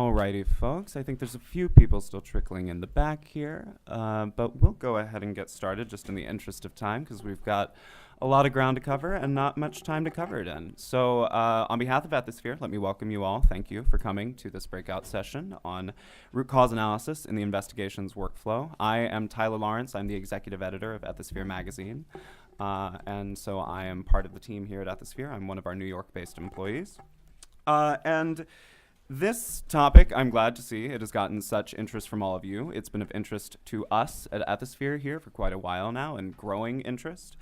Alrighty, folks. I think there's a few people still trickling in the back here, but we'll go ahead and get started just in the interest of time because we've got a lot of ground to cover and not much time to cover it in. So on behalf of Ethisphere, let me welcome you all. Thank you for coming to this breakout session on root cause analysis in the investigations workflow. I am Tyler Lawrence. I'm the executive editor of Ethisphere magazine. And so I am part of the team here at Ethisphere. I'm one of our New York-based employees. And this topic, I'm glad to see it has gotten such interest from all of you. It's been of interest to us at Ethisphere here for quite a while now, and growing interest.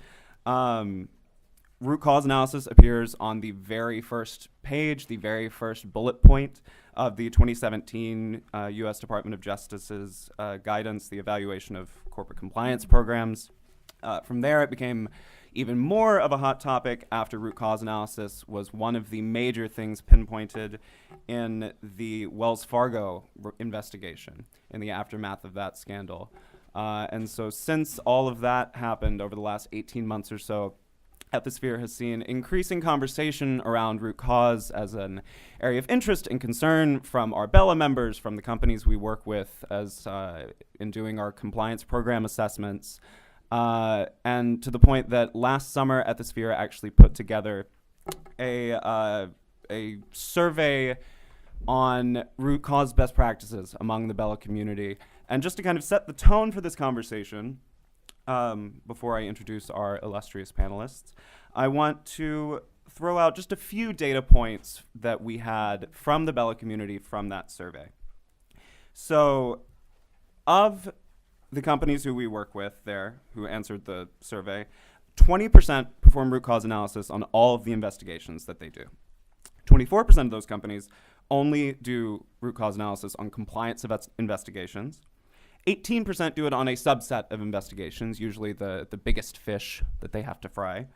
Root cause analysis appears on the very first page, the very first bullet point of the 2017 U.S. Department of Justice's guidance, the evaluation of corporate compliance programs. From there, it became even more of a hot topic after root cause analysis was one of the major things pinpointed in the Wells Fargo investigation in the aftermath of that scandal. And so since all of that happened over the last 18 months or so, Ethisphere has seen increasing conversation around root cause as an area of interest and concern from our Bella members, from the companies we work with as in doing our compliance program assessments. And to the point that last summer, Ethisphere actually put together a survey on root cause best practices among the Bella community. And just to kind of set the tone for this conversation, before I introduce our illustrious panelists, I want to throw out just a few data points that we had from the Bella community from that survey. So, of the companies who we work with there, who answered the survey, 20% perform root cause analysis on all of the investigations that they do. 24% of those companies only do root cause analysis on compliance investigations. 18% do it on a subset of investigations, usually the biggest fish that they have to fry.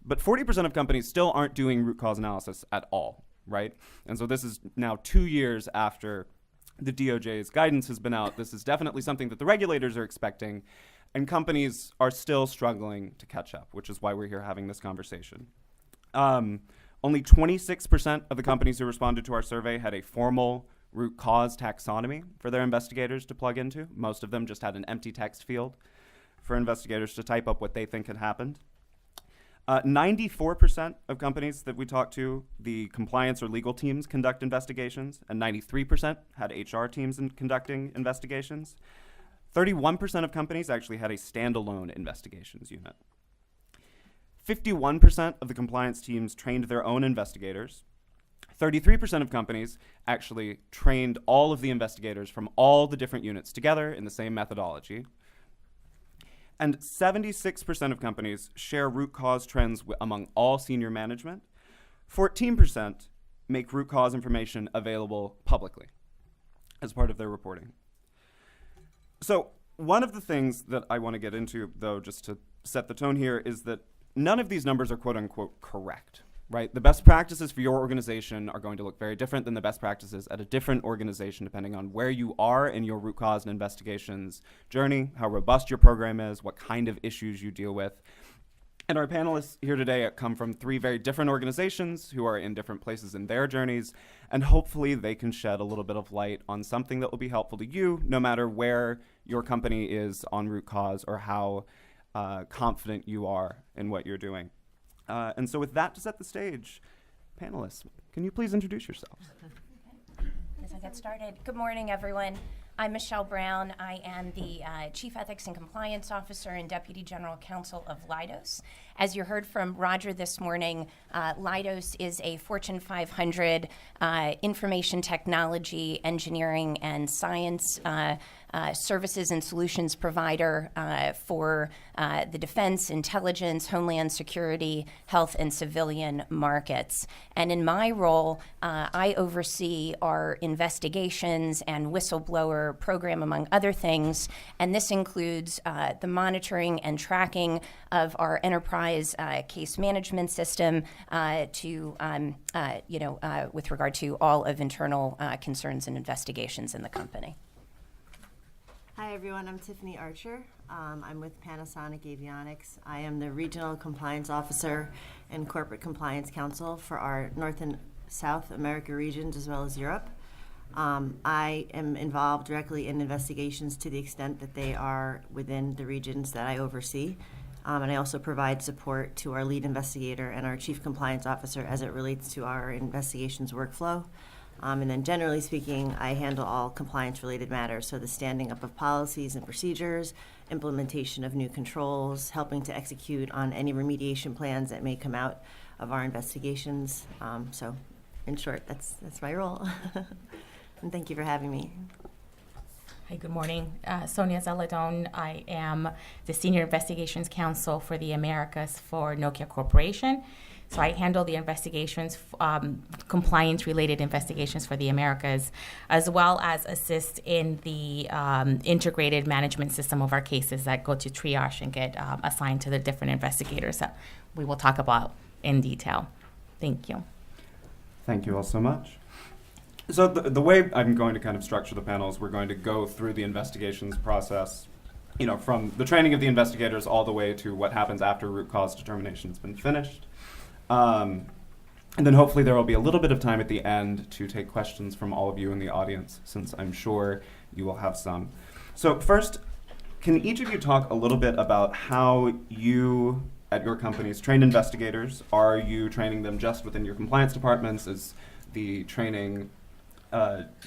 But 40% of companies still aren't doing root cause analysis at all, right? And so this is now 2 years after the DOJ's guidance has been out. This is definitely something that the regulators are expecting, and companies are still struggling to catch up, which is why we're here having this conversation. Only 26% of the companies who responded to our survey had a formal root cause taxonomy for their investigators to plug into. Most of them just had an empty text field for investigators to type up what they think had happened. 94% of companies that we talked to, the compliance or legal teams conduct investigations, and 93% had HR teams conducting investigations. 31% of companies actually had a standalone investigations unit. 51% of the compliance teams trained their own investigators. 33% of companies actually trained all of the investigators from all the different units together in the same methodology. And 76% of companies share root cause trends among all senior management. 14% make root cause information available publicly as part of their reporting. So one of the things that I want to get into, though, just to set the tone here, is that none of these numbers are quote-unquote correct, right? The best practices for your organization are going to look very different than the best practices at a different organization, depending on where you are in your root cause and investigations journey, how robust your program is, what kind of issues you deal with. And our panelists here today come from 3 very different organizations who are in different places in their journeys, and hopefully they can shed a little bit of light on something that will be helpful to you, no matter where your company is on root cause or how confident you are in what you're doing. And so with that to set the stage, panelists, can you please introduce yourselves? As I get started, good morning, everyone. I'm Michelle Brown. I am the Chief Ethics and Compliance Officer and Deputy General Counsel of Leidos. As you heard from Roger this morning, Leidos is a Fortune 500 information technology, engineering, and science services and solutions provider for the defense, intelligence, homeland security, health, and civilian markets. And in my role, I oversee our investigations and whistleblower program, among other things. And this includes the monitoring and tracking of our enterprise case management system with regard to all of internal concerns and investigations in the company. Hi everyone, I'm Tiffany Archer. I'm with Panasonic Avionics. I am the Regional Compliance Officer and Corporate Compliance Counsel for our North and South America regions as well as Europe. I am involved directly in investigations to the extent that they are within the regions that I oversee. And I also provide support to our lead investigator and our chief compliance officer as it relates to our investigations workflow. And then generally speaking, I handle all compliance-related matters, so the standing up of policies and procedures, implementation of new controls, helping to execute on any remediation plans that may come out of our investigations. So in short, that's my role. And thank you for having me. Hi, good morning. Sonia Zeladon. I am the Senior Investigations Counsel for the Americas for Nokia Corporation. So I handle the investigations, compliance-related investigations for the Americas, as well as assist in the integrated management system of our cases that go to triage and get assigned to the different investigators that we will talk about in detail. Thank you. Thank you all so much. So the way I'm going to kind of structure the panel is we're going to go through the investigations process, from the training of the investigators all the way to what happens after root cause determination has been finished. And then hopefully there will be a little bit of time at the end to take questions from all of you in the audience, since I'm sure you will have some. So first, can each of you talk a little bit about how you, at your companies, train investigators? Are you training them just within your compliance departments? Is the training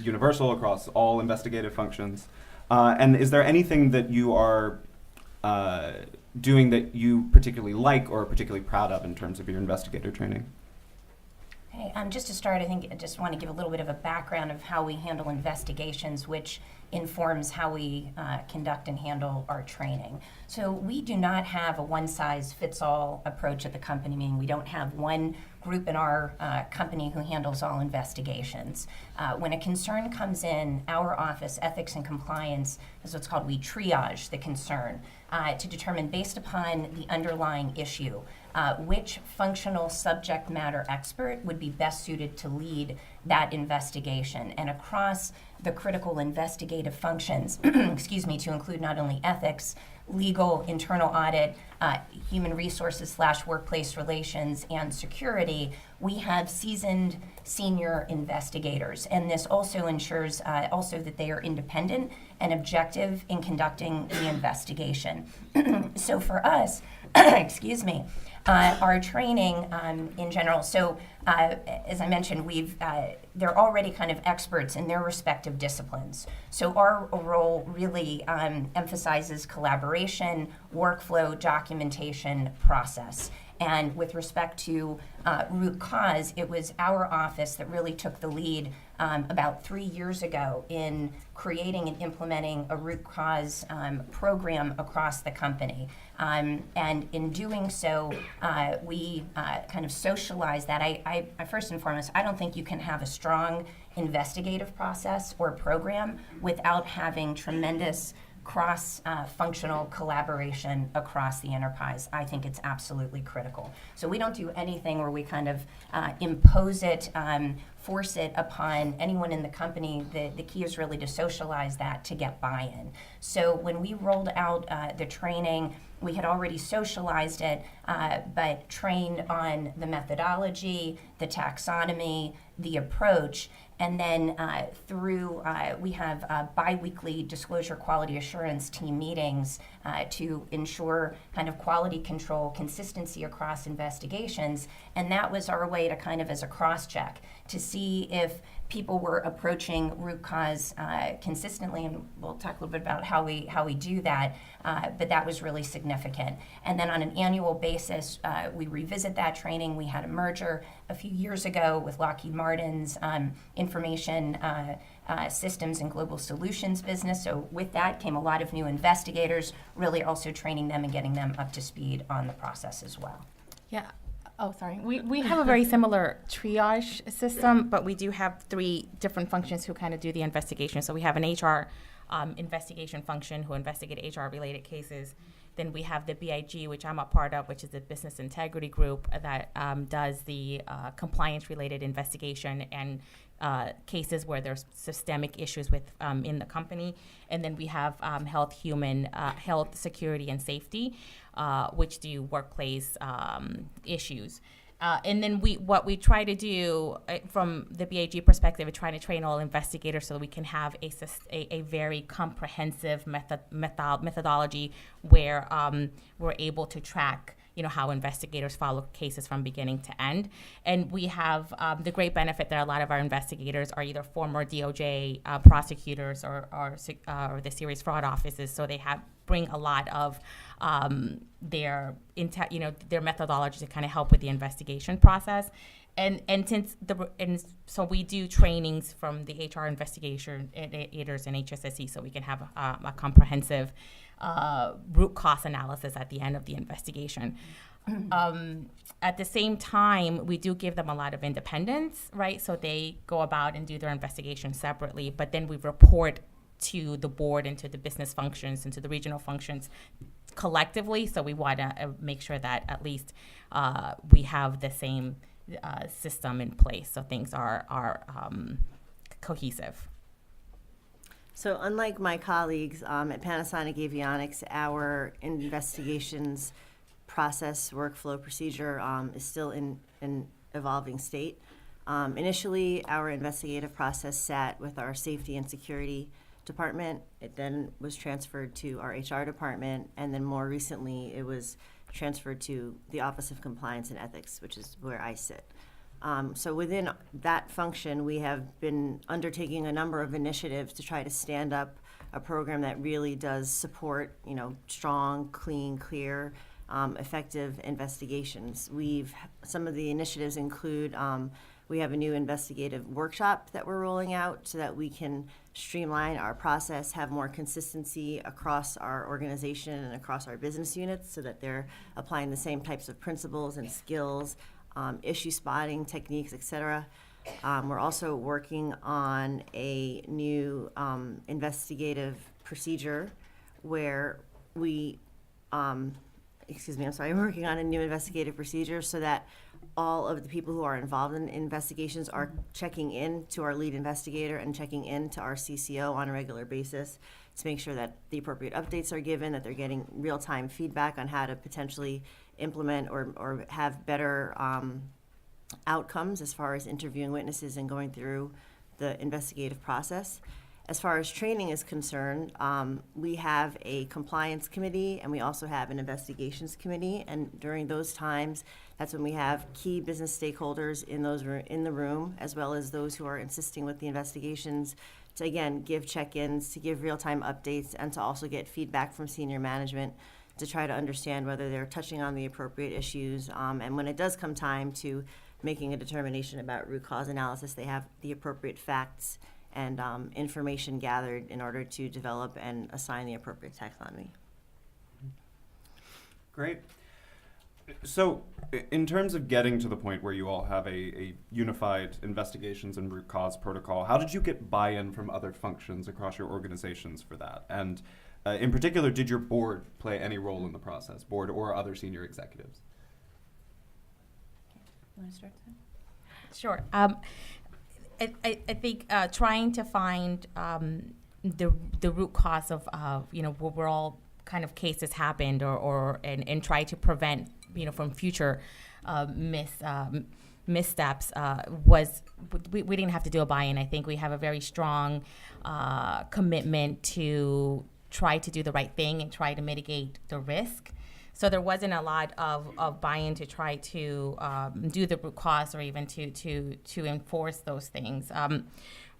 universal across all investigative functions? And is there anything that you are doing that you particularly like or are particularly proud of in terms of your investigator training? Okay, just to start, I think I just want to give a little bit of a background of how we handle investigations, which informs how we conduct and handle our training. So we do not have a one-size-fits-all approach at the company, meaning we don't have one group in our company who handles all investigations. When a concern comes in, our office, Ethics and Compliance, is what's called, we triage the concern to determine, based upon the underlying issue, which functional subject matter expert would be best suited to lead that investigation. And across the critical investigative functions, excuse me, to include not only ethics, legal, internal audit, human resources / workplace relations, and security, we have seasoned senior investigators. And this also ensures also that they are independent and objective in conducting the investigation. So for us, excuse me, our training in general, so as I mentioned, they're already kind of experts in their respective disciplines. So our role really emphasizes collaboration, workflow, documentation, process. And with respect to root cause, it was our office that really took the lead about 3 years ago in creating and implementing a root cause program across the company. And in doing so, we kind of socialize that. I first and foremost, I don't think you can have a strong investigative process or program without having tremendous cross-functional collaboration across the enterprise. I think it's absolutely critical. So we don't do anything where we kind of impose it, force it upon anyone in the company. The key is really to socialize that to get buy-in. So when we rolled out the training, we had already socialized it, but trained on the methodology, the taxonomy, the approach, and then we have bi-weekly disclosure quality assurance team meetings to ensure kind of quality control, consistency across investigations. And that was our way to kind of, as a cross-check, to see if people were approaching root cause consistently, and we'll talk a little bit about how we do that, but that was really significant. And then on an annual basis, we revisit that training. We had a merger a few years ago with Lockheed Martin's information systems and global solutions business. So with that came a lot of new investigators, really also training them and getting them up to speed on the process as well. Yeah. Oh, sorry. We have a very similar triage system, but we do have 3 different functions who kind of do the investigation. So we have an HR investigation function who investigate HR-related cases. Then we have the BIG, which I'm a part of, which is the Business Integrity Group that does the compliance-related investigation and cases where there's systemic issues with in the company. And then we have health, security, and safety, which do workplace issues. And then what we try to do from the BAG perspective is trying to train all investigators so we can have a very comprehensive methodology where we're able to track how investigators follow cases from beginning to end. And we have the great benefit that a lot of our investigators are either former DOJ prosecutors or the serious fraud offices, so they bring a lot of their methodology to kind of help with the investigation process. And so we do trainings from the HR investigators and HSSE, so we can have a comprehensive root cause analysis at the end of the investigation. At the same time, we do give them a lot of independence, right? So they go about and do their investigation separately, but then we report to the board and to the business functions and to the regional functions collectively. So we want to make sure that at least we have the same system in place, so things are cohesive. So unlike my colleagues at Panasonic Avionics, our investigations process, workflow, procedure is still in an evolving state. Initially, our investigative process sat with our safety and security department. It then was transferred to our HR department, and then more recently, it was transferred to the Office of Compliance and Ethics, which is where I sit. So within that function, we have been undertaking a number of initiatives to try to stand up a program that really does support, strong, clean, clear, effective investigations. Some of the initiatives include we have a new investigative workshop that we're rolling out so that we can streamline our process, have more consistency across our organization and across our business units so that they're applying the same types of principles and skills, issue spotting techniques, et cetera. We're also working on a new investigative procedure where we're working on a new investigative procedure so that all of the people who are involved in investigations are checking in to our lead investigator and checking in to our CCO on a regular basis to make sure that the appropriate updates are given, that they're getting real-time feedback on how to potentially implement or have better outcomes as far as interviewing witnesses and going through the investigative process. As far as training is concerned, we have a compliance committee and we also have an investigations committee. And during those times, that's when we have key business stakeholders in the room, as well as those who are assisting with the investigations, to again give check-ins, to give real-time updates, and to also get feedback from senior management to try to understand whether they're touching on the appropriate issues. And when it does come time to making a determination about root cause analysis, they have the appropriate facts and information gathered in order to develop and assign the appropriate taxonomy. Great. So in terms of getting to the point where you all have a unified investigations and root cause protocol, how did you get buy-in from other functions across your organizations for that? And in particular, did your board play any role in the process, board or other senior executives? You want to start, Sam? Sure. I think trying to find the root cause of where all kind of cases happened and try to prevent from future missteps was we didn't have to do a buy-in. I think we have a very strong commitment to try to do the right thing and try to mitigate the risk. So there wasn't a lot of buy-in to try to do the root cause or even to enforce those things.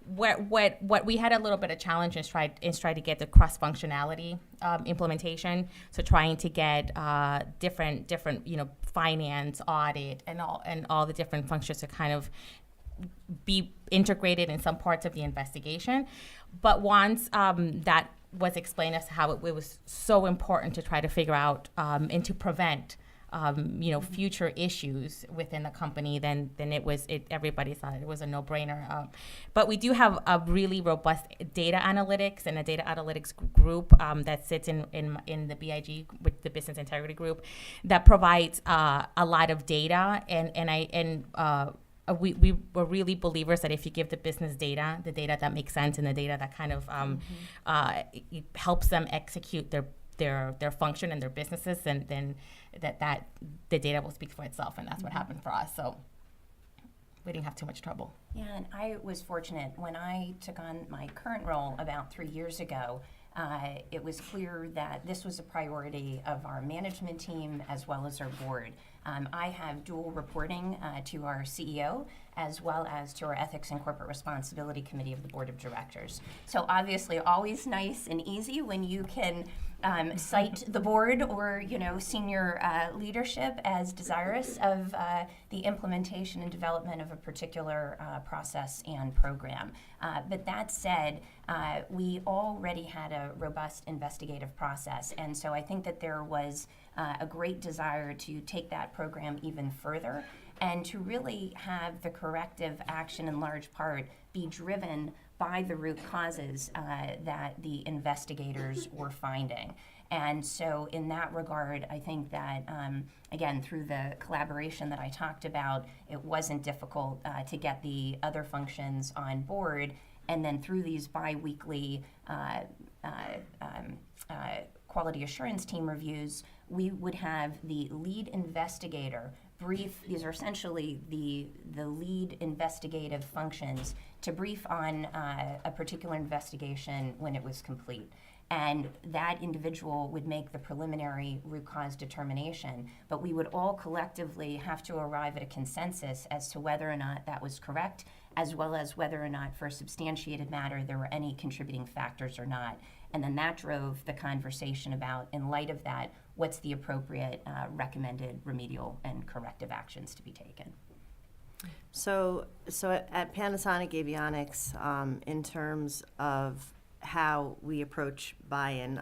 What we had a little bit of challenge is try to get the cross-functionality implementation. So trying to get different finance, audit, and all the different functions to kind of be integrated in some parts of the investigation. But once that was explained as to how it was so important to try to figure out and to prevent future issues within the company, then everybody thought it was a no-brainer. But we do have a really robust data analytics and a data analytics group that sits in the BIG with the Business Integrity Group that provides a lot of data, we were really believers that if you give the business data, the data that makes sense and the data that kind of it helps them execute their function and their businesses, and then that the data will speak for itself, and that's what happened for us. So we didn't have too much trouble. Yeah, and I was fortunate when I took on my current role about 3 years ago. It was clear that this was a priority of our management team as well as our board. I have dual reporting to our CEO as well as to our Ethics and Corporate Responsibility Committee of the Board of Directors. So obviously always nice and easy when you can cite the board or senior leadership as desirous of the implementation and development of a particular process and program. But that said, we already had a robust investigative process, and so I think that there was a great desire to take that program even further and to really have the corrective action in large part be driven by the root causes that the investigators were finding. And so in that regard, I think that, again, through the collaboration that I talked about, it wasn't difficult to get the other functions on board. And then through these bi-weekly quality assurance team reviews, we would have the lead investigator brief. These are essentially the lead investigative functions to brief on a particular investigation when it was complete. And that individual would make the preliminary root cause determination, but we would all collectively have to arrive at a consensus as to whether or not that was correct, as well as whether or not, for a substantiated matter, there were any contributing factors or not. And then that drove the conversation about, in light of that, what's the appropriate recommended remedial and corrective actions to be taken. So at Panasonic Avionics, in terms of how we approach buy-in,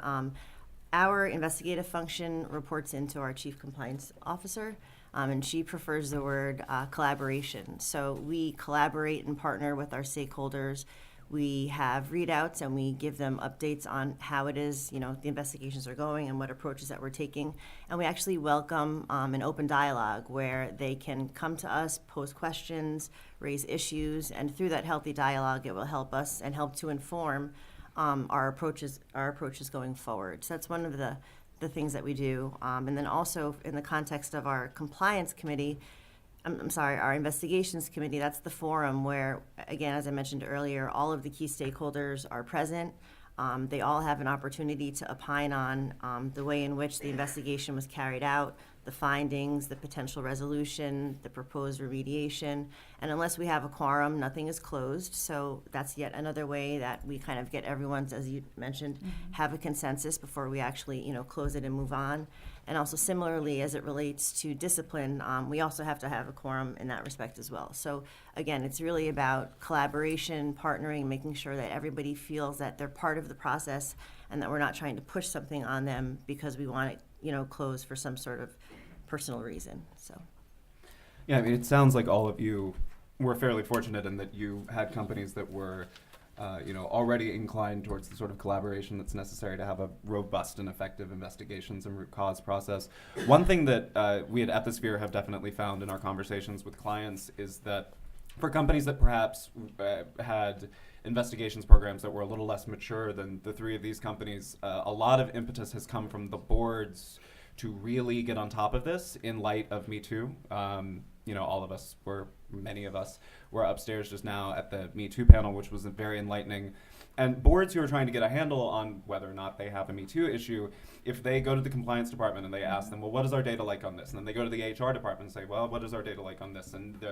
our investigative function reports into our Chief Compliance Officer, and she prefers the word collaboration. So we collaborate and partner with our stakeholders. We have readouts and we give them updates on how it is, the investigations are going and what approaches that we're taking. And we actually welcome an open dialogue where they can come to us, pose questions, raise issues, and through that healthy dialogue, it will help us and help to inform our approaches going forward. So that's one of the things that we do. And then also in the context of our compliance committee, our investigations committee, that's the forum where, again, as I mentioned earlier, all of the key stakeholders are present. They all have an opportunity to opine on the way in which the investigation was carried out, the findings, the potential resolution, the proposed remediation. And unless we have a quorum, nothing is closed. So that's yet another way that we kind of get everyone's, as you mentioned, have a consensus before we actually, close it and move on. And also similarly, as it relates to discipline, we also have to have a quorum in that respect as well. So again, it's really about collaboration, partnering, making sure that everybody feels that they're part of the process and that we're not trying to push something on them because we want it, closed for some sort of personal reason. So. Yeah, I mean, it sounds like all of you were fairly fortunate in that you had companies that were already inclined towards the sort of collaboration that's necessary to have a robust and effective investigations and root cause process. One thing that we at Ethisphere have definitely found in our conversations with clients is that for companies that perhaps had investigations programs that were a little less mature than the three of these companies, a lot of impetus has come from the boards to really get on top of this in light of Me Too. Many of us were upstairs just now at the Me Too panel, which was very enlightening. And boards who are trying to get a handle on whether or not they have a Me Too issue, if they go to the compliance department and they ask them, well, what is our data like on this? And then they go to the HR department and say, well, what is our data like on this? And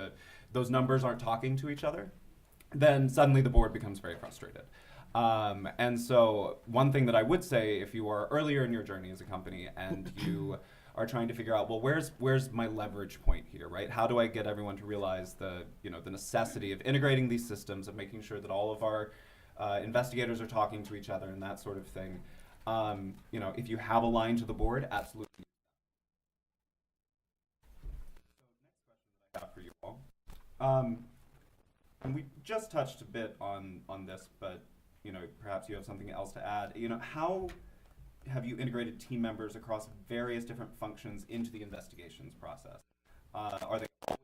those numbers aren't talking to each other, then suddenly the board becomes very frustrated. And so one thing that I would say, if you are earlier in your journey as a company and you are trying to figure out, well, where's my leverage point here, right? How do I get everyone to realize the necessity of integrating these systems, of making sure that all of our investigators are talking to each other and that sort of thing. If you have a line to the board, absolutely. So next question that I have for you all. And we just touched a bit on this, but perhaps you have something else to add. How have you integrated team members across various different functions into the investigations process? Are they always involved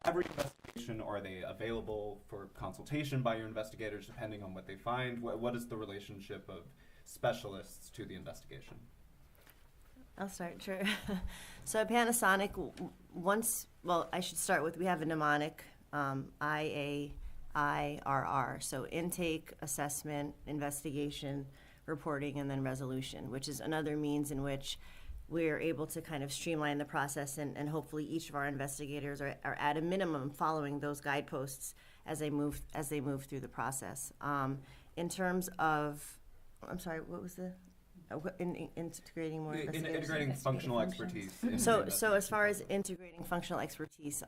in every investigation, or are they available for consultation by your investigators depending on what they find? What is the relationship of specialists to the investigation? I'll start, sure. So at Panasonic, I should start with, we have a mnemonic, IAIRR. So intake, assessment, investigation, reporting, and then resolution, which is another means in which we're able to kind of streamline the process, and hopefully each of our investigators are at a minimum following those guideposts as they move through the process. In terms of, I'm sorry, what was the? Integrating more investigators? Integrating functional expertise. So as far as integrating functional expertise,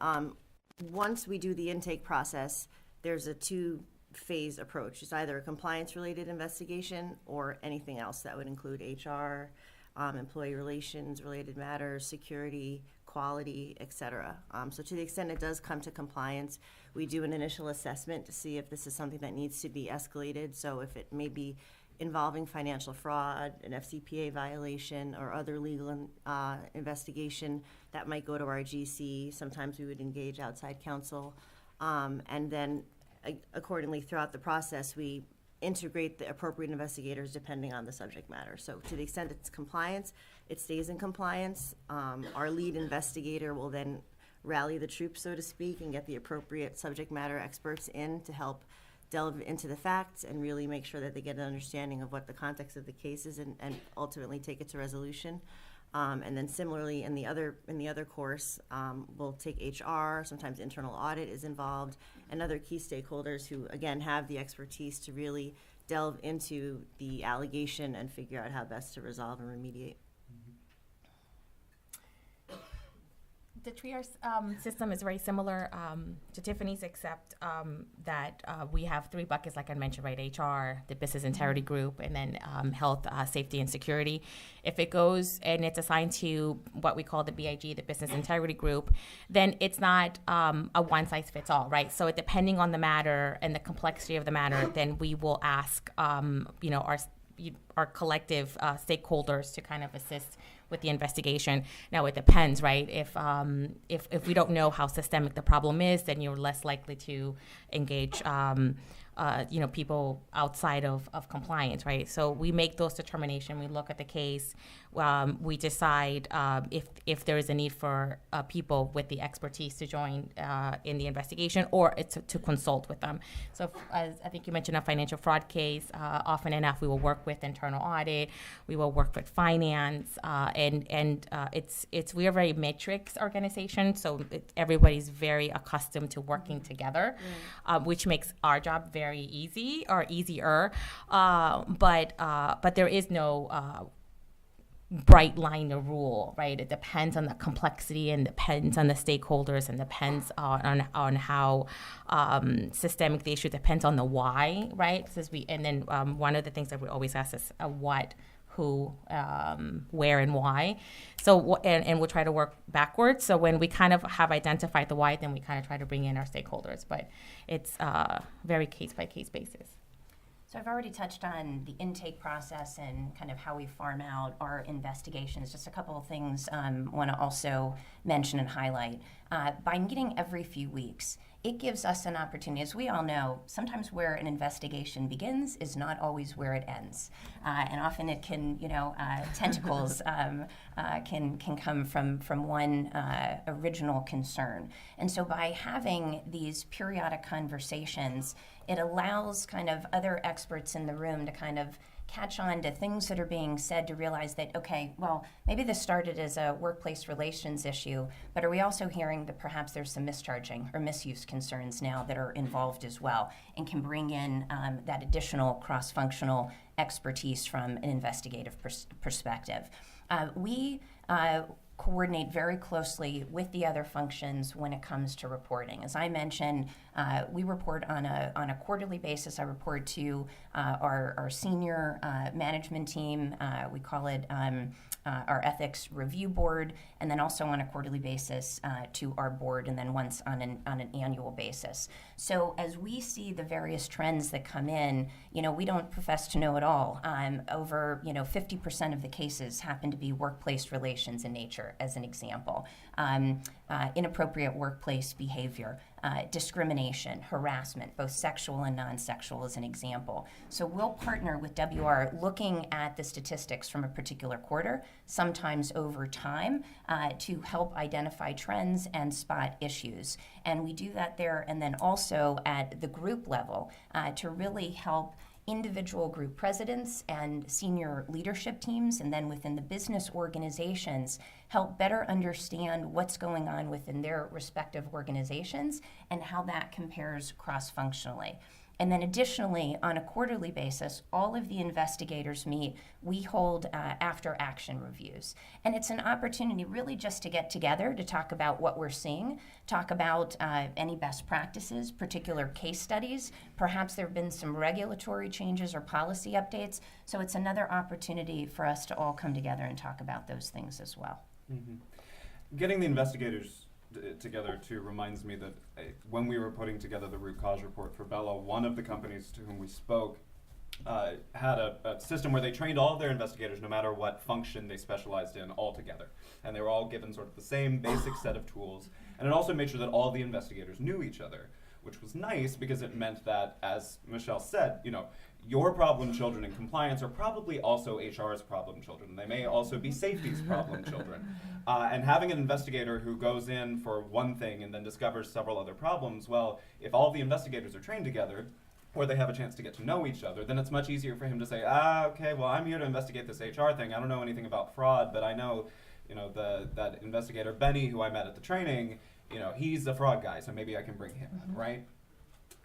once we do the intake process, there's a two-phase approach. It's either a compliance-related investigation or anything else that would include HR, employee relations, related matters, security, quality, et cetera. So to the extent it does come to compliance, we do an initial assessment to see if this is something that needs to be escalated. So if it may be involving financial fraud, an FCPA violation, or other legal investigation, that might go to our GC. Sometimes we would engage outside counsel. And then accordingly throughout the process, we integrate the appropriate investigators depending on the subject matter. So to the extent it's compliance, it stays in compliance. Our lead investigator will then rally the troops, so to speak, and get the appropriate subject matter experts in to help delve into the facts and really make sure that they get an understanding of what the context of the case is, and ultimately take it to resolution. And then similarly in the other course, we'll take HR, sometimes internal audit is involved, and other key stakeholders who, again, have the expertise to really delve into the allegation and figure out how best to resolve and remediate. The triage system is very similar to Tiffany's, except that we have three buckets, like I mentioned, right? HR, the business integrity group, and then health, safety, and security. If it goes and it's assigned to what we call the BIG, the business integrity group, then it's not a one-size-fits-all, right? So depending on the matter and the complexity of the matter, then we will ask, our collective stakeholders to kind of assist with the investigation. Now it depends, right? If we don't know how systemic the problem is, then you're less likely to engage people outside of compliance, right? So we make those determinations. We look at the case. We decide if there is a need for people with the expertise to join in the investigation, or it's to consult with them. So as I think you mentioned, a financial fraud case, often enough we will work with internal audit, we will work with finance, and we are a very matrix organization, so everybody's very accustomed to working together, which makes our job very easy or easier, but there is no bright line or rule, right? It depends on the complexity and depends on the stakeholders and depends on how systemic the issue, depends on the why, right? One of the things that we always ask is what, who, where, and why. So, and we'll try to work backwards. So when we kind of have identified the why, then we kind of try to bring in our stakeholders. But it's very case-by-case basis. So I've already touched on the intake process and kind of how we farm out our investigations. Just a couple of things I want to also mention and highlight. By meeting every few weeks, it gives us an opportunity. As we all know, sometimes where an investigation begins is not always where it ends. And often it can, tentacles can come from one original concern. And so by having these periodic conversations, it allows kind of other experts in the room to kind of catch on to things that are being said, to realize that, okay, well, maybe this started as a workplace relations issue, but are we also hearing that perhaps there's some mischarging or misuse concerns now that are involved as well, and can bring in that additional cross-functional expertise from an investigative perspective. We coordinate very closely with the other functions when it comes to reporting. As I mentioned, we report on a quarterly basis. I report to our senior management team. We call it our ethics review board, and then also on a quarterly basis to our board, and then once on an annual basis. So as we see the various trends that come in, we don't profess to know it all. Over 50% of the cases happen to be workplace relations in nature. care, as an example, inappropriate workplace behavior, discrimination, harassment, both sexual and non-sexual, as an example. So we'll partner with WR looking at the statistics from a particular quarter, sometimes over time, to help identify trends and spot issues. And we do that there, and then also at the group level to really help individual group presidents and senior leadership teams, and then within the business organizations, help better understand what's going on within their respective organizations and how that compares cross-functionally. And then additionally, on a quarterly basis, all of the investigators meet. We hold after action reviews. And it's an opportunity really just to get together to talk about what we're seeing, talk about any best practices, particular case studies. Perhaps there have been some regulatory changes or policy updates. So it's another opportunity for us to all come together and talk about those things as well. Mm-hmm. Getting the investigators together too reminds me that when we were putting together the root cause report for Bella, one of the companies to whom we spoke had a system where they trained all of their investigators, no matter what function they specialized in, all together. And they were all given sort of the same basic set of tools. And it also made sure that all the investigators knew each other, which was nice because it meant that, as Michelle said, you know, your problem children in compliance are probably also HR's problem children. They may also be safety's problem children. And having an investigator who goes in for one thing and then discovers several other problems, well, if all the investigators are trained together, or they have a chance to get to know each other, then it's much easier for him to say, okay, well, I'm here to investigate this HR thing. I don't know anything about fraud, but I know, you know, that investigator Benny, who I met at the training, you know, he's a fraud guy, so maybe I can bring him in, right?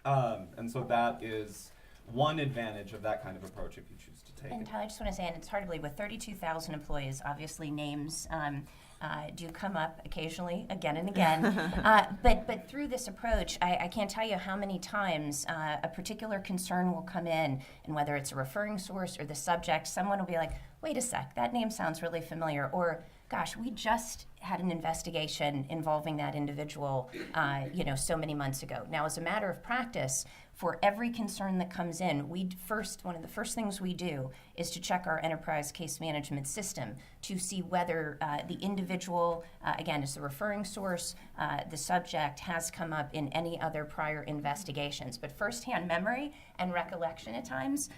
And so that is one advantage of that kind of approach if you choose to take And it. Tyler, I just want to say, and it's hard to believe, with 32,000 employees, obviously names do come up occasionally, again and again. But through this approach, I can't tell you how many times a particular concern will come in, and whether it's a referring source or the subject, someone will be like, wait a sec, that name sounds really familiar, or gosh, we just had an investigation involving that individual, so many months ago. Now, as a matter of practice, for every concern that comes in, one of the first things we do is to check our enterprise case management system to see whether the individual, again, is the referring source, the subject has come up in any other prior investigations. But firsthand memory and recollection at times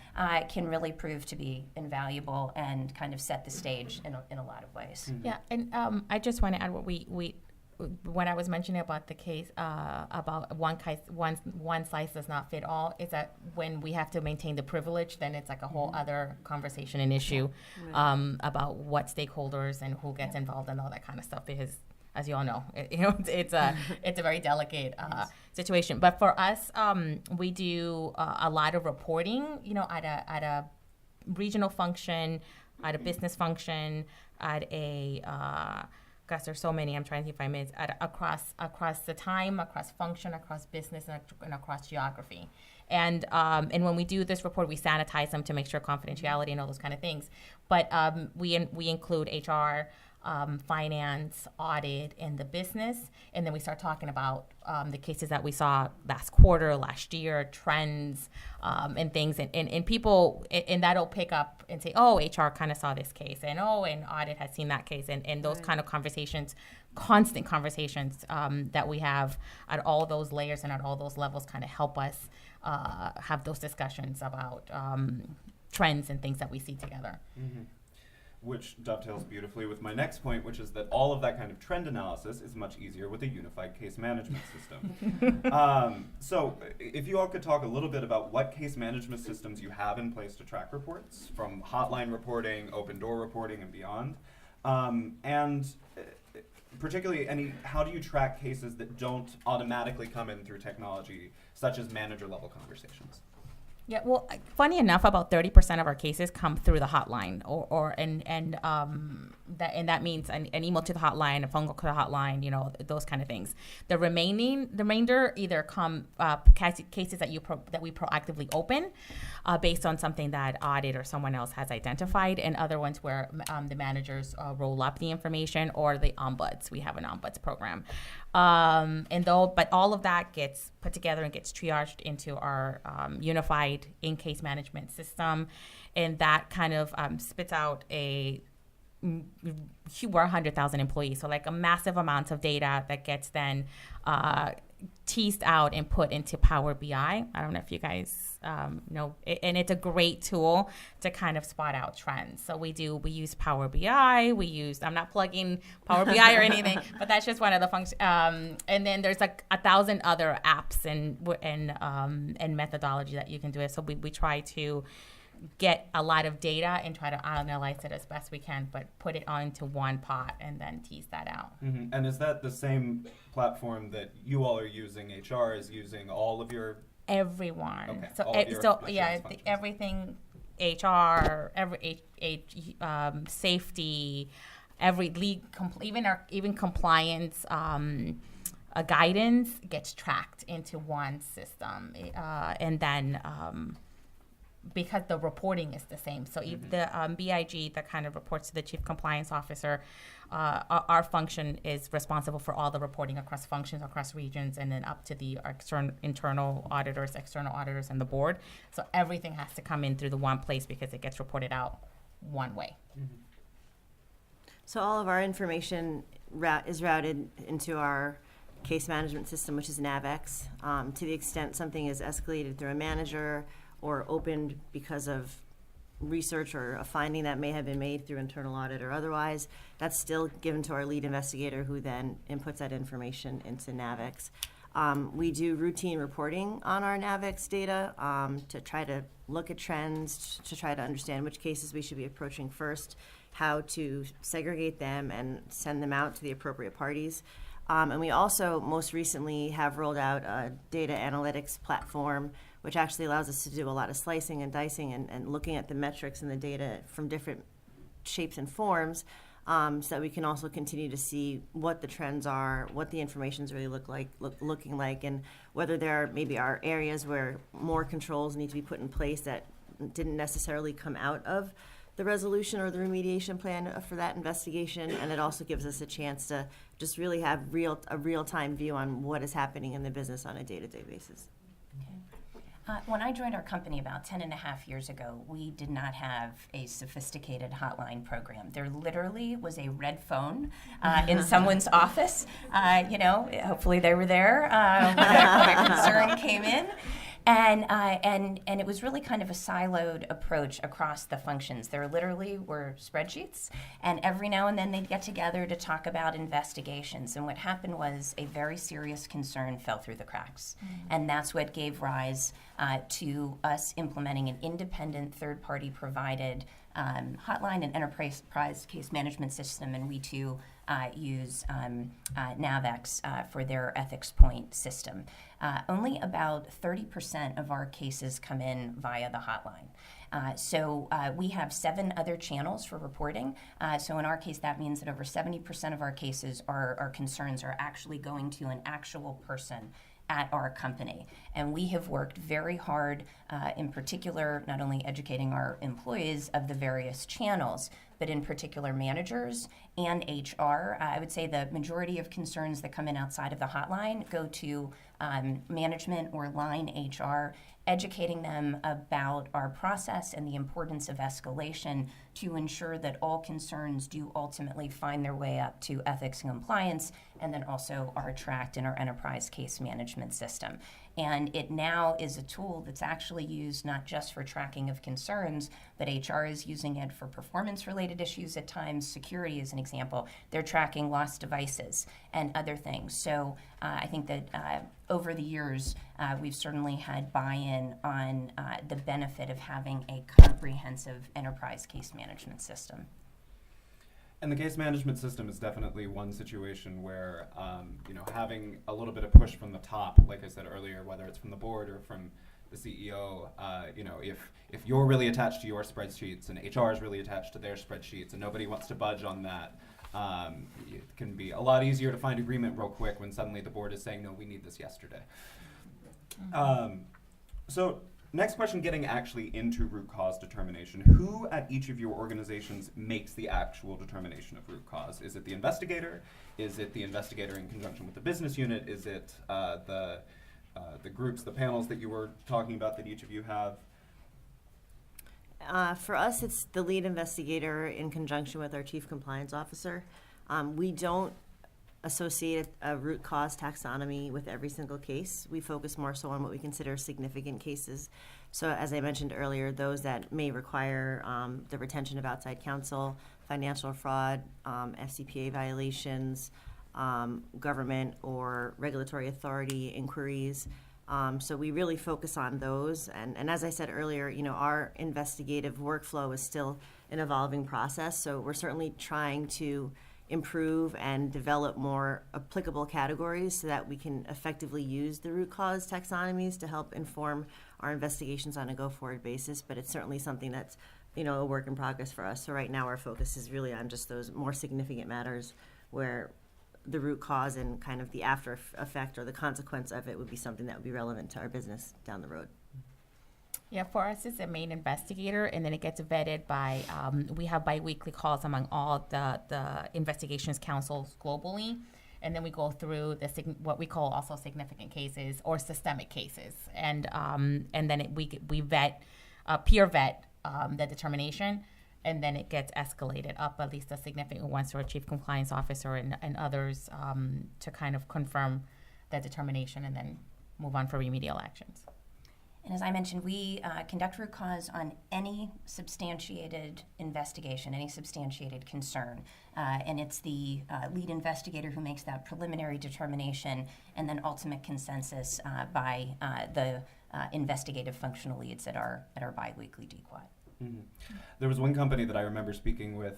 can really prove to be invaluable and kind of set the stage in a lot of ways. Mm-hmm. Yeah, and I just want to add what we when I was mentioning about the case about one size does not fit all, is that when we have to maintain the privilege, then it's like a whole other conversation and issue about what stakeholders and who gets involved and all that kind of stuff. Because, as you all know, it's a very delicate situation. But for us, we do a lot of reporting, at a regional function, at a business function, at a gosh, there's so many. I'm trying to see if I missed across the time, across function, across business, and across geography. And when we do this report, we sanitize them to make sure confidentiality and all those kind of things. But we include HR, finance, audit, and the business, and then we start talking about the cases that we saw last quarter, last year, trends, and things, and people, and that'll pick up and say, oh, HR kind of saw this case, and audit has seen that case, and those kind of conversations, constant conversations that we have at all those layers and at all those levels kind of help us have those discussions about trends and things that we see together. Mm-hmm. Which dovetails beautifully with my next point, which is that all of that kind of trend analysis is much easier with a unified case management system. So if you all could talk a little bit about what case management systems you have in place to track reports, from hotline reporting, open door reporting, and beyond. And particularly, how do you track cases that don't automatically come in through technology, such as manager level conversations? Yeah, well, funny enough, about 30% of our cases come through the hotline, that means an email to the hotline, a phone call to the hotline, those kind of things. The remainder either come cases that we proactively open based on something that audit or someone else has identified, and other ones where the managers roll up the information, or the ombuds. We have an ombuds program, but all of that gets put together and gets triaged into our unified in-case management system, and that kind of spits out a we're 100,000 employees, so like a massive amount of data that gets then teased out and put into Power BI. I don't know if you guys know, and it's a great tool to kind of spot out trends. So we use Power BI. I'm not plugging Power BI or anything, but that's just one of the functions. And then there's like 1,000 other apps and methodology that you can do it. So we try to get a lot of data and try to analyze it as best we can, but put it onto one pot and then tease that out. Mm-hmm. And is that the same platform that you all are using? HR is using all of your... Everyone. Okay. So, All of your functions. everything, HR, safety, every even compliance, guidance gets tracked into one system, and then because the reporting is the same. So the BIG that kind of reports to the chief compliance officer, our function is responsible for all the reporting across functions, across regions, and then up to the internal auditors, external auditors, and the board. So everything has to come in through the one place because it gets reported out one way. Mm-hmm. So all of our information is routed into our case management system, which is NavX. To the extent something is escalated through a manager or opened because of research or a finding that may have been made through internal audit or otherwise, that's still given to our lead investigator, who then inputs that information into NavX. We do routine reporting on our NavX data to try to look at trends, to try to understand which cases we should be approaching first, how to segregate them and send them out to the appropriate parties. And we also most recently have rolled out a data analytics platform, which actually allows us to do a lot of slicing and dicing and looking at the metrics and the data from different shapes and forms, so that we can also continue to see what the trends are, what the information's really looking like, and whether there are areas where more controls need to be put in place that didn't necessarily come out of the resolution or the remediation plan for that investigation. And it also gives us a chance to just really have a real-time view on what is happening in the business on a day-to-day basis. When I joined our company about 10 and a half years ago, we did not have a sophisticated hotline program. There literally was a red phone in someone's office. Hopefully they were there when a concern came in. And it was really kind of a siloed approach across the functions. There literally were spreadsheets, and every now and then they'd get together to talk about investigations. And what happened was a very serious concern fell through the cracks. Mm-hmm. And that's what gave rise to us implementing an independent third-party provided hotline and enterprise case management system, and we too use NavX for their ethics point system. Only about 30% of our cases come in via the hotline. So we have 7 other channels for reporting. So in our case, that means that over 70% of our cases, our concerns are actually going to an actual person at our company. And we have worked very hard, in particular, not only educating our employees of the various channels, but in particular managers and HR. I would say the majority of concerns that come in outside of the hotline go to management or line HR, educating them about our process and the importance of escalation to ensure that all concerns do ultimately find their way up to ethics and compliance, and then also are tracked in our enterprise case management system. And it now is a tool that's actually used not just for tracking of concerns, but HR is using it for performance-related issues at times. Security is an example. They're tracking lost devices and other things. So I think that over the years, we've certainly had buy-in on the benefit of having a comprehensive enterprise case management system. And the case management system is definitely one situation where, having a little bit of push from the top, like I said earlier, whether it's from the board or from the CEO, if you're really attached to your spreadsheets and HR is really attached to their spreadsheets and nobody wants to budge on that, it can be a lot easier to find agreement real quick when suddenly the board is saying, no, we need this yesterday. So next question, getting actually into root cause determination. Who at each of your organizations makes the actual determination of root cause? Is it the investigator? Is it the investigator in conjunction with the business unit? Is it the groups, the panels that you were talking about that each of you have? For us, it's the lead investigator in conjunction with our chief compliance officer. We don't associate a root cause taxonomy with every single case. We focus more so on what we consider significant cases. So as I mentioned earlier, those that may require the retention of outside counsel, financial fraud, FCPA violations, government or regulatory authority inquiries. So we really focus on those. And as I said earlier, our investigative workflow is still an evolving process. So we're certainly trying to improve and develop more applicable categories so that we can effectively use the root cause taxonomies to help inform our investigations on a go-forward basis. But it's certainly something that's, a work in progress for us. So right now our focus is really on just those more significant matters where the root cause and kind of the after effect or the consequence of it would be something that would be relevant to our business down the road. Yeah, for us, it's a main investigator, and then it gets vetted by, we have biweekly calls among all the investigations councils globally, and then we go through what we call also significant cases or systemic cases, and then we vet, peer vet the determination, and then it gets escalated up, at least the significant ones, to our chief compliance officer and others to kind of confirm that determination and then move on for remedial actions. And as I mentioned, we conduct root cause on any substantiated investigation, any substantiated concern. And it's the lead investigator who makes that preliminary determination and then ultimate consensus by the investigative functional leads at our biweekly DQuad. Mm-hmm. There was one company that I remember speaking with,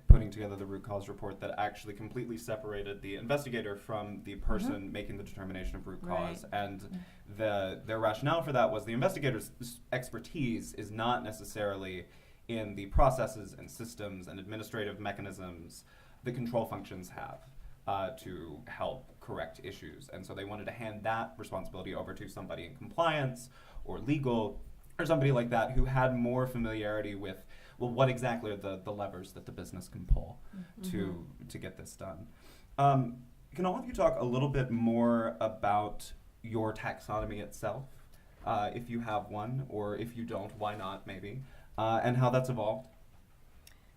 putting together the root cause report, that actually completely separated the investigator from the person making the determination of root cause. Right. And their rationale for that was the investigator's expertise is not necessarily in the processes and systems and administrative mechanisms the control functions have to help correct issues. And so they wanted to hand that responsibility over to somebody in compliance or legal or somebody like that who had more familiarity with, well, what exactly are the levers that the business can pull to get this done. Can all of you talk a little bit more about your taxonomy itself, if you have one, or if you don't, why not maybe, and how that's evolved?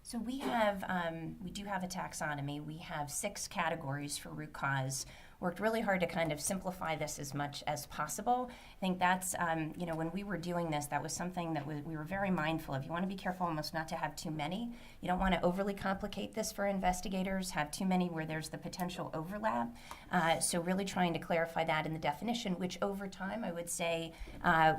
So we do have a taxonomy. We have 6 categories for root cause. Worked really hard to kind of simplify this as much as possible. I think that's, when we were doing this, that was something that we were very mindful of. You want to be careful almost not to have too many. You don't want to overly complicate this for investigators, have too many where there's the potential overlap. So really trying to clarify that in the definition, which over time I would say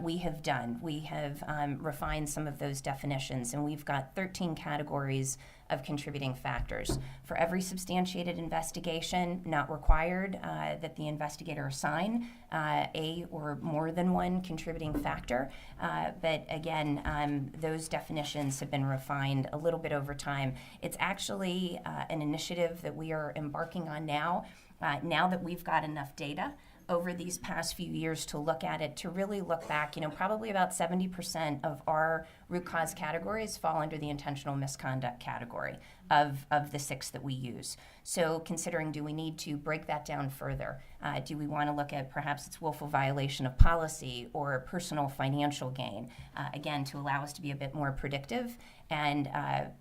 we have done. We have refined some of those definitions, and we've got 13 categories of contributing factors. For every substantiated investigation, not required that the investigator assign a or more than one contributing factor. But again, those definitions have been refined a little bit over time. It's actually an initiative that we are embarking on now that we've got enough data over these past few years to look at it, to really look back. Probably about 70% of our root cause categories fall under the intentional misconduct category of the 6 that we use. So considering, do we need to break that down further? Do we want to look at perhaps it's willful violation of policy or personal financial gain, again, to allow us to be a bit more predictive and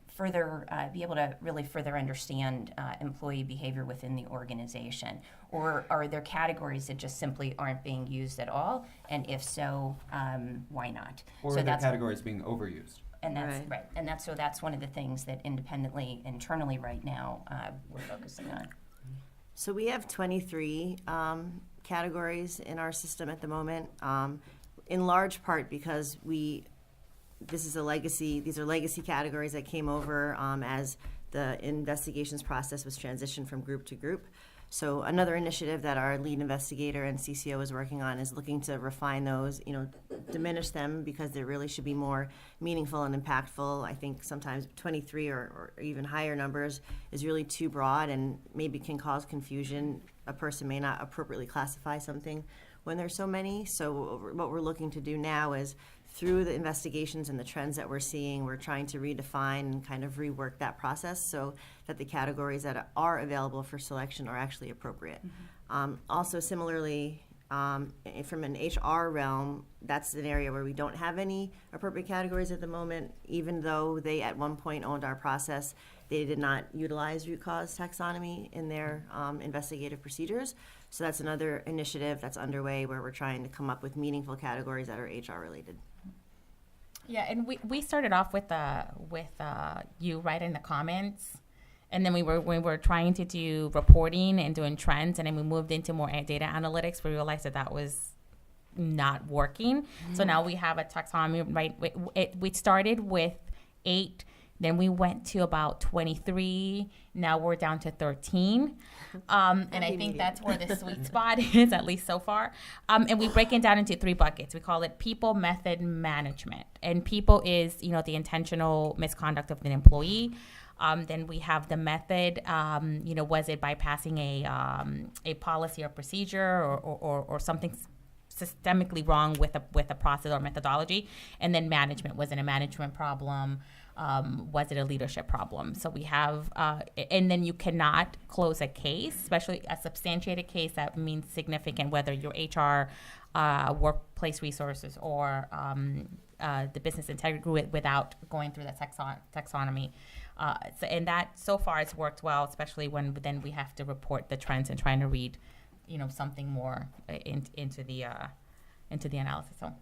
further be able to really further understand employee behavior within the organization? Or are there categories that just simply aren't being used at all? And if so, why not? Or so are there categories being overused? And that's right. And that's one of the things that independently, internally right now, we're focusing on. So we have 23 categories in our system at the moment, in large part because these are legacy categories that came over as the investigations process was transitioned from group to group. So another initiative that our lead investigator and CCO is working on is looking to refine those, diminish them because they really should be more meaningful and impactful. I think sometimes 23 or even higher numbers is really too broad and maybe can cause confusion. A person may not appropriately classify something when there's so many. So what we're looking to do now is, through the investigations and the trends that we're seeing, we're trying to redefine and kind of rework that process so that the categories that are available for selection are actually appropriate. Also, similarly, From an HR realm, that's an area where we don't have any appropriate categories at the moment. Even though they at one point owned our process, they did not utilize root cause taxonomy in their investigative procedures. So that's another initiative that's underway where we're trying to come up with meaningful categories that are HR related. Yeah, and we started off with you right in the comments, and then we were trying to do reporting and doing trends, and then we moved into more data analytics. We realized that was not working. Mm-hmm. So now we have a taxonomy. Right, we started with 8. Then we went to about 23. Now we're down to 13. And I think that's where the sweet spot is, at least so far. And we break it down into 3 buckets. We call it people, method, management. And people is, the intentional misconduct of an employee. Then we have the method, was it bypassing a policy or procedure or something systemically wrong with a process or methodology? And then management, was it a management problem? Was it a leadership problem? So we have, and then you cannot close a case, especially a substantiated case that means significant, whether your HR, workplace resources, or the business integrity group, without going through the taxonomy. And that so far it's worked well, especially when then we have to report the trends and trying to read, something more into the analysis. So.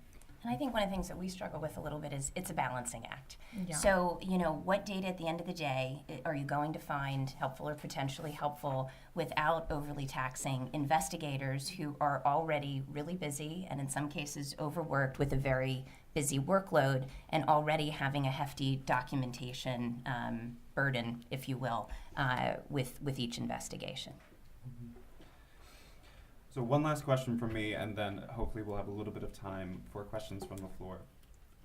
And I think one of the things that we struggle with a little bit is it's a balancing act. Yeah. So, what data at the end of the day are you going to find helpful or potentially helpful without overly taxing investigators who are already really busy and in some cases overworked with a very busy workload and already having a hefty documentation burden, if you will, with each investigation. So one last question from me, and then hopefully we'll have a little bit of time for questions from the floor.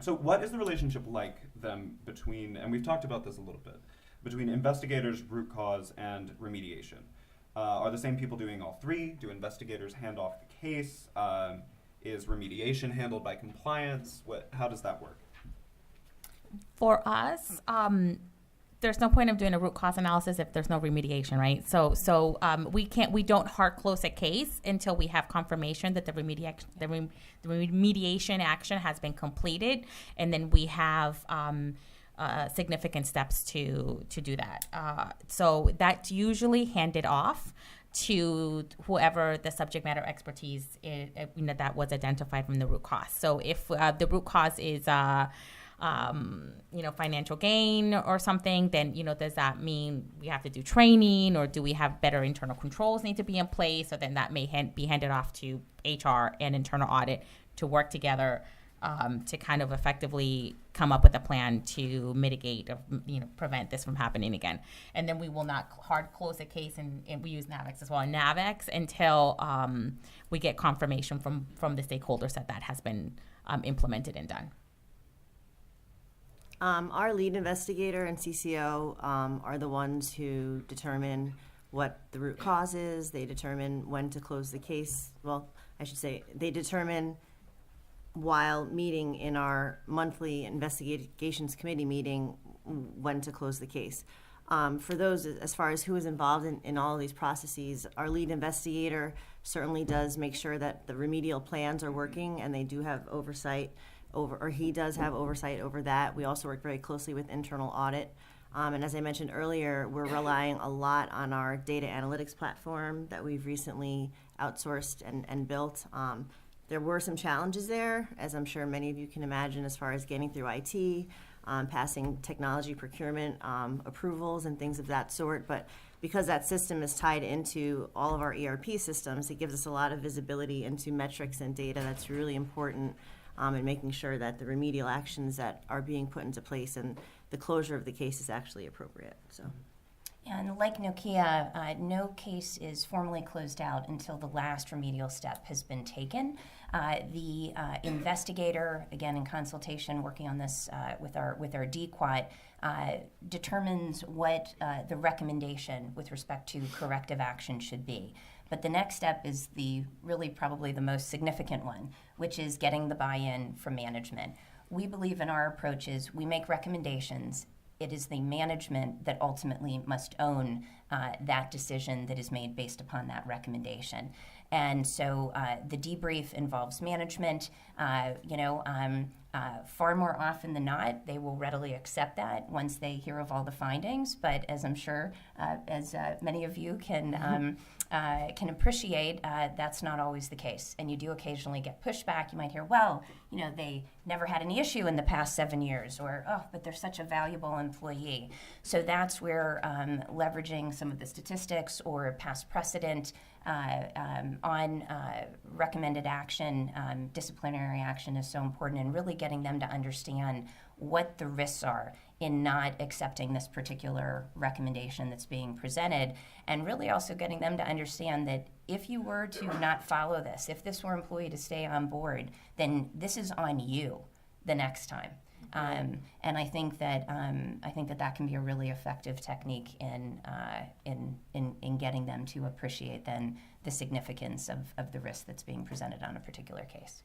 So what is the relationship like then between, and we've talked about this a little bit, between investigators, root cause, and remediation? Are the same people doing all 3? Do investigators hand off the case? Is remediation handled by compliance? How does that work? For us, there's no point of doing a root cause analysis if there's no remediation, right? So we don't hard close a case until we have confirmation that the remediation action has been completed, and then we have significant steps to do that. So that's usually handed off to whoever the subject matter expertise is, that was identified from the root cause. So if the root cause is financial gain or something, then, does that mean we have to do training, or do we have better internal controls need to be in place? So then that may be handed off to HR and internal audit to work together to kind of effectively come up with a plan to mitigate, prevent this from happening again. And then we will not hard close a case, and we use NAVEX as well, NAVEX, until we get confirmation from the stakeholders that has been implemented and done. Our lead investigator and CCO are the ones who determine what the root cause is. They determine when to close the case. Well, I should say they determine while meeting in our monthly investigations committee meeting when to close the case. For those, as far as who is involved in all of these processes, our lead investigator certainly does make sure that the remedial plans are working, and they do have oversight he does have oversight over that. We also work very closely with internal audit. And as I mentioned earlier, we're relying a lot on our data analytics platform that we've recently outsourced and built. There were some challenges there, as I'm sure many of you can imagine, as far as getting through IT, passing technology procurement approvals and things of that sort. But because that system is tied into all of our ERP systems, it gives us a lot of visibility into metrics and data that's really important in making sure that the remedial actions that are being put into place and the closure of the case is actually appropriate. So. And like Nokia, no case is formally closed out until the last remedial step has been taken. The investigator, again in consultation, working on this with our DQuat, determines what the recommendation with respect to corrective action should be. But the next step is probably the most significant one, which is getting the buy-in from management. We believe in our approaches, we make recommendations. It is the management that ultimately must own that decision that is made based upon that recommendation. And so the debrief involves management. Far more often than not, they will readily accept that once they hear of all the findings. But as I'm sure, as many of you can appreciate, that's not always the case. And you do occasionally get pushback. You might hear, well, they never had any issue in the past 7 years, or, oh, but they're such a valuable employee. So that's where leveraging some of the statistics or past precedent on recommended action, disciplinary action is so important, and really getting them to understand what the risks are in not accepting this particular recommendation that's being presented, and really also getting them to understand that if you were to not follow this, if this were employee to stay on board, then this is on you the next time. And I think that that can be a really effective technique in getting them to appreciate then the significance of the risk that's being presented on a particular case.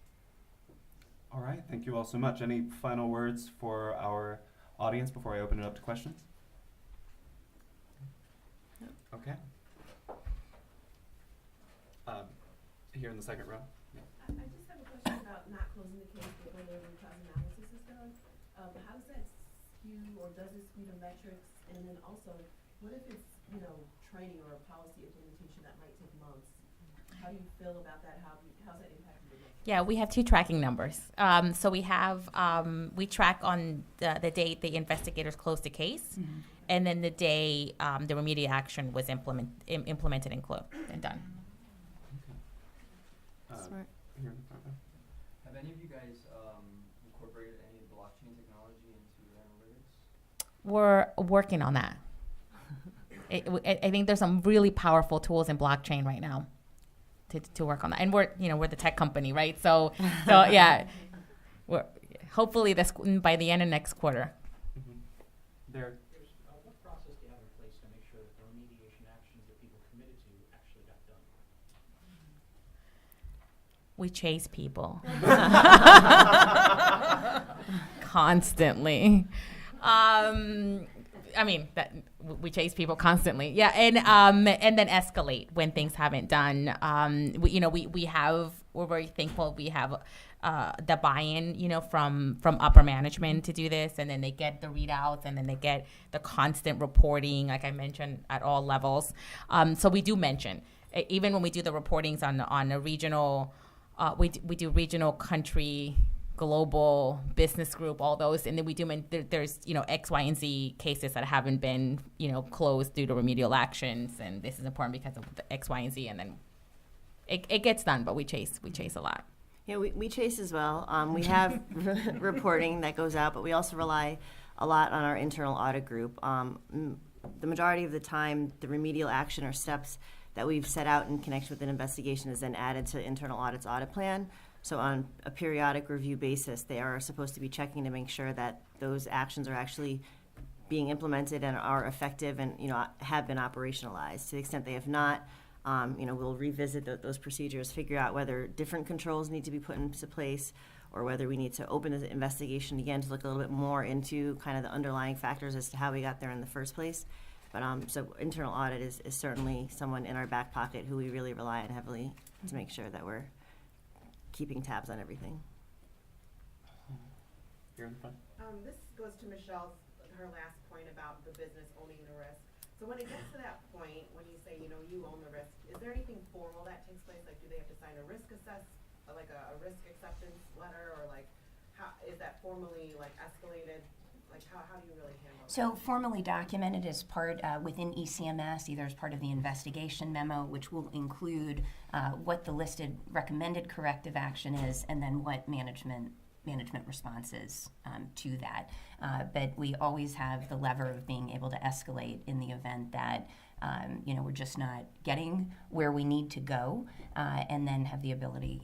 All right, thank you all so much. Any final words for our audience before I open it up to questions? Okay. Here in the second row. Yeah. I just have a question about not closing the case before the root cause analysis is done. How does that skew, or does it skew the metrics? And then also, what if it's, training or a policy implementation that might take months? How do you feel about that? How's that impacting the metrics? Yeah, we have two tracking numbers. So we have, we track on the date the investigators closed the case, and then the day the remedial action was implemented and done. Smart. Here in the front row. Have any of you guys incorporated any blockchain technology into your analytics? We're working on that. I think there's some really powerful tools in blockchain right now to work on that. And we're the tech company, right? So yeah, we're hopefully by the end of next quarter. There. What process do you have in place to make sure that the remediation actions that people committed to actually got done? We chase people constantly. We chase people constantly. Yeah, and then escalate when things haven't done. We're very thankful we have the buy-in, from upper management to do this, and then they get the readouts, and then they get the constant reporting, like I mentioned, at all levels. So we do mention, even when we do the reportings on a regional, we do regional, country, global, business group, all those, and then we do there's X, Y, and Z cases that haven't been closed due to remedial actions, and this is important because of the X, Y, and Z, and then it gets done, but we chase a lot. Yeah, we chase as well. We have reporting that goes out, but we also rely a lot on our internal audit group. The majority of the time, the remedial action or steps that we've set out in connection with an investigation is then added to internal audit's audit plan. So on a periodic review basis, they are supposed to be checking to make sure that those actions are actually being implemented and are effective and have been operationalized. To the extent they have not, we'll revisit those procedures, figure out whether different controls need to be put into place, or whether we need to open the investigation again to look a little bit more into kind of the underlying factors as to how we got there in the first place. But so internal audit is certainly someone in our back pocket who we really rely on heavily to make sure that we're keeping tabs on everything. Here in the front. This goes to Michelle's, her last point about the business owning the risk. So when it gets to that point, when you say, you own the risk, is there anything formal that takes place? Like, do they have to sign a risk like a risk acceptance letter, or like, how is that formally escalated? Like, how do you really handle it? So formally documented as part within ECMS, either as part of the investigation memo, which will include what the listed recommended corrective action is, and then what management response is to that. But we always have the lever of being able to escalate in the event that we're just not getting where we need to go, and then have the ability,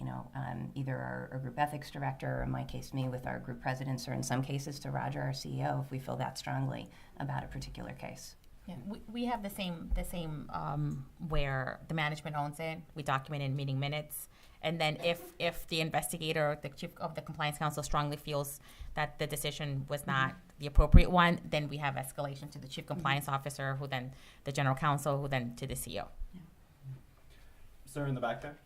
either our group ethics director, or in my case, me with our group presidents, or in some cases to Roger, our CEO, if we feel that strongly about a particular case. Yeah, we have the same where the management owns it. We document it in meeting minutes, And then if the investigator or the chief of the compliance council strongly feels that the decision was not the appropriate one, then we have escalation to the chief compliance officer, who then the general counsel, who then to the CEO. Sir in the back there.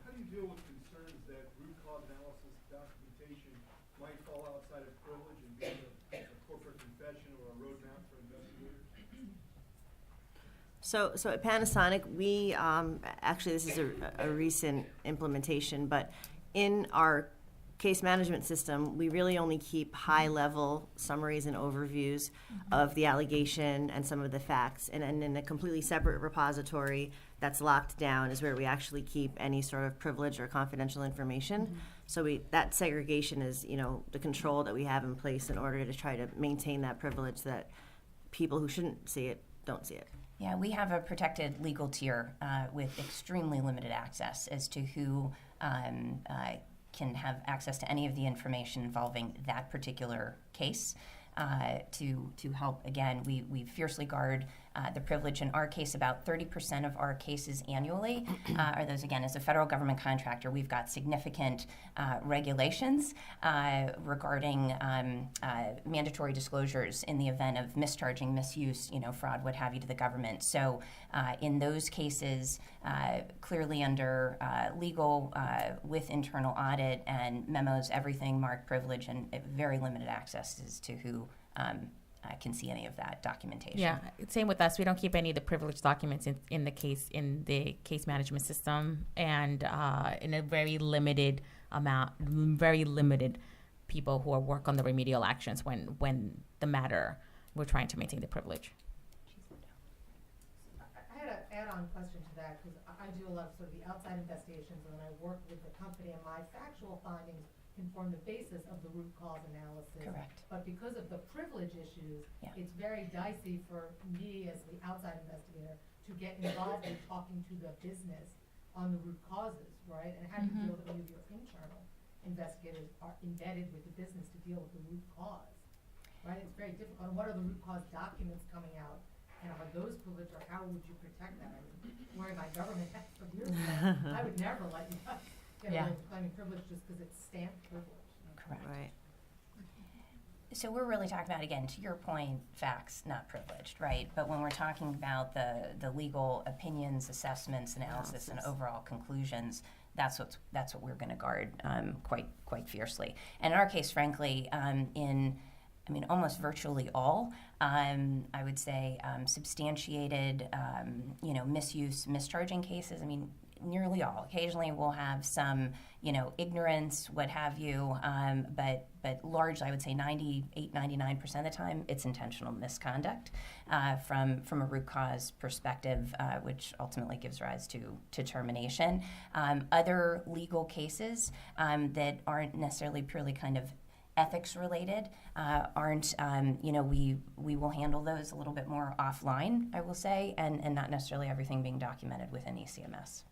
How do you deal with concerns that root cause analysis documentation might fall outside of privilege and be a corporate confession or a roadmap for investigators? So at Panasonic, we, actually, this is a recent implementation, but in our case management system, we really only keep high-level summaries and overviews of the allegation and some of the facts. And in a completely separate repository that's locked down is where we actually keep any sort of privileged or confidential information. So that segregation is, the control that we have in place in order to try to maintain that privilege that people who shouldn't see it don't see it. Yeah, we have a protected legal tier with extremely limited access as to who can have access to any of the information involving that particular case. To help, again, we fiercely guard the privilege. In our case, about 30% of our cases annually are those, again, as a federal government contractor, we've got significant regulations regarding mandatory disclosures in the event of mischarging, misuse, fraud, what have you, to the government. So in those cases, clearly under legal with internal audit and memos, everything marked privilege and very limited access as to who can see any of that documentation. Yeah, same with us. We don't keep any of the privileged documents in the case management system, and in a very limited amount, very limited people who work on the remedial actions when the matter we're trying to maintain the privilege. I had an add-on question to that, because I do a lot of sort of the outside investigations, and then I work with the company, and my factual findings can form the basis of the root cause analysis. Correct. But because of the privilege issues, Yeah. it's very dicey for me as the outside investigator to get involved in talking to the business on the root causes, right? And how do you deal with it when your internal investigators are embedded with the business to deal with the root cause, right? It's very difficult. And what are the root cause documents coming out? And are those privileged, or how would you protect that? I mean, wearing my government hat for years now, I would never let you get away with claiming privilege just because it's stamped privilege. Correct. Right. So we're really talking about, again, to your point, facts, not privileged, right? But when we're talking about the legal opinions, assessments, analysis, and overall conclusions, that's what we're going to guard quite fiercely. And in our case, frankly, almost virtually all, I would say, substantiated, misuse, mischarging cases. Nearly all. Occasionally we'll have some, ignorance, what have you, but largely I would say 98, 99% of the time it's intentional misconduct from a root cause perspective, which ultimately gives rise to termination. Other legal cases that aren't necessarily purely kind of ethics related aren't, we will handle those a little bit more offline, I will say, and not necessarily everything being documented within ECMS.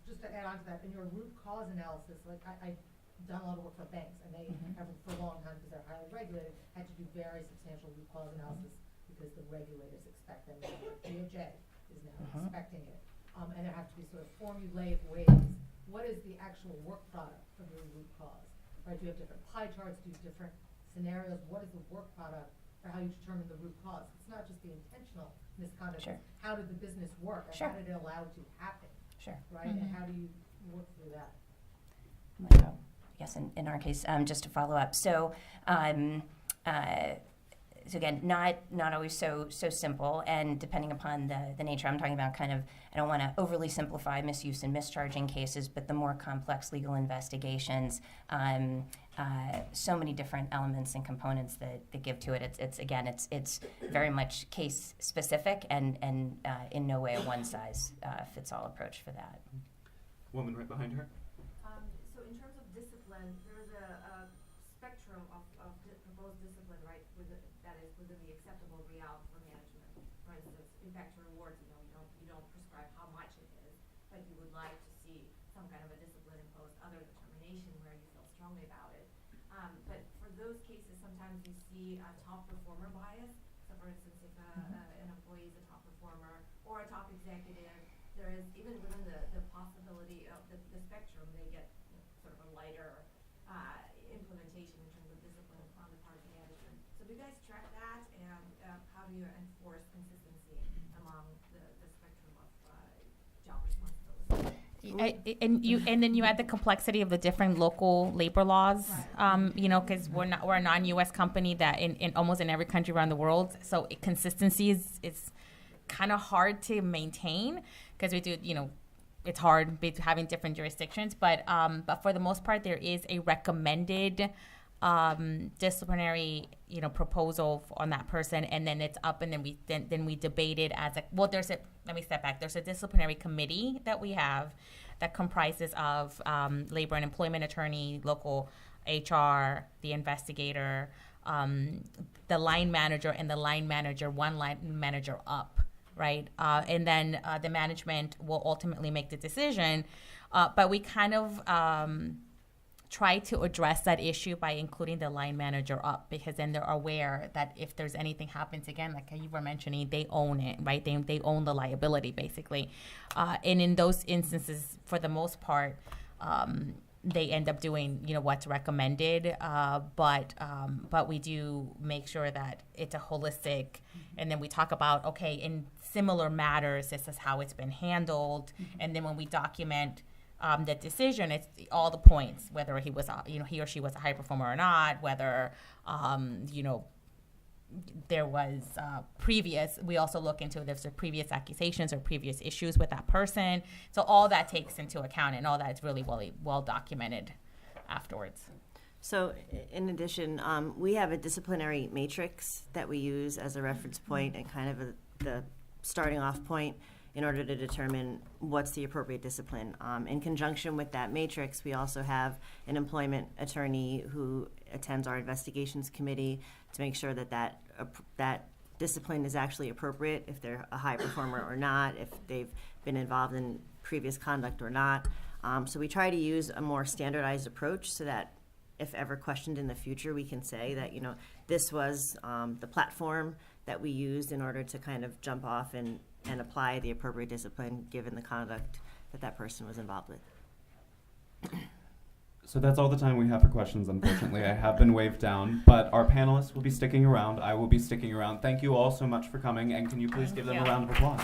Just to add on to that, in your root cause analysis, like I've done a lot of work for banks, and they have for a long time, because they're highly regulated, had to do very substantial root cause analysis because the regulators expect them to. DOJ is now expecting it. And there have to be sort of formulaic ways. What is the actual work product of your root cause? Right? Do you have different pie charts? Do you have different scenarios? What is the work product for how you determine the root cause? It's not just the intentional misconduct. Sure. How did the business work? And Sure. how did it allow it to happen? Sure. Right? And how do you work through that? Yes, in our case, just to follow up. So again, not always so simple, and depending upon the nature, I'm talking about kind of, I don't want to overly simplify misuse and mischarging cases, but the more complex legal investigations, so many different elements and components that give to it. It's very much case specific, and in no way a one size fits all approach for that. Woman right behind her. So in terms of discipline, there is a spectrum of proposed discipline, right, that is within the acceptable realm for management. For instance, impact to rewards, you don't prescribe how much it is, but you would like to see some kind of a discipline imposed, other determination where you feel strongly about it. But for those cases, sometimes you see a top performer bias. So for instance, if an employee is a top performer or a top executive, there is, even within the possibility of the And then you add the complexity of the different local labor laws, because we're a non-U.S. company that in almost in every country around the world. So consistency is kind of hard to maintain because we do, it's hard having different jurisdictions. But for the most part, there is a recommended disciplinary proposal on that person, and then it's up, and then we debate it as let me step back. There's a disciplinary committee that we have that comprises of labor and employment attorney, local HR, the investigator, the line manager, and the line manager, one line manager up, right? And then the management will ultimately make the decision, but we kind of try to address that issue by including the line manager up, because then they're aware that if there's anything happens again, like you were mentioning, they own it, right? They own the liability, basically. And in those instances, for the most part, they end up doing, what's recommended. But we do make sure that it's a holistic, and then we talk about, okay, in similar matters, this is how it's been handled. And then when we document the decision, it's all the points, whether he was, he or she was a high performer or not, whether, there was previous, we also look into if there's previous accusations or previous issues with that person. So all that takes into account, and all that is really well documented afterwards. So in addition, we have a disciplinary matrix that we use as a reference point and kind of the starting off point in order to determine what's the appropriate discipline. In conjunction with that matrix, we also have an employment attorney who attends our investigations committee to make sure that discipline is actually appropriate, if they're a high performer or not, if they've been involved in previous conduct or not. So we try to use a more standardized approach so that if ever questioned in the future, we can say that, this was the platform that we used in order to kind of jump off and apply the appropriate discipline given the conduct that person was involved with. So that's all the time we have for questions, unfortunately. I have been waved down, but our panelists will be sticking around. I will be sticking around. Thank you all so much for coming, and can you please give them a round of applause?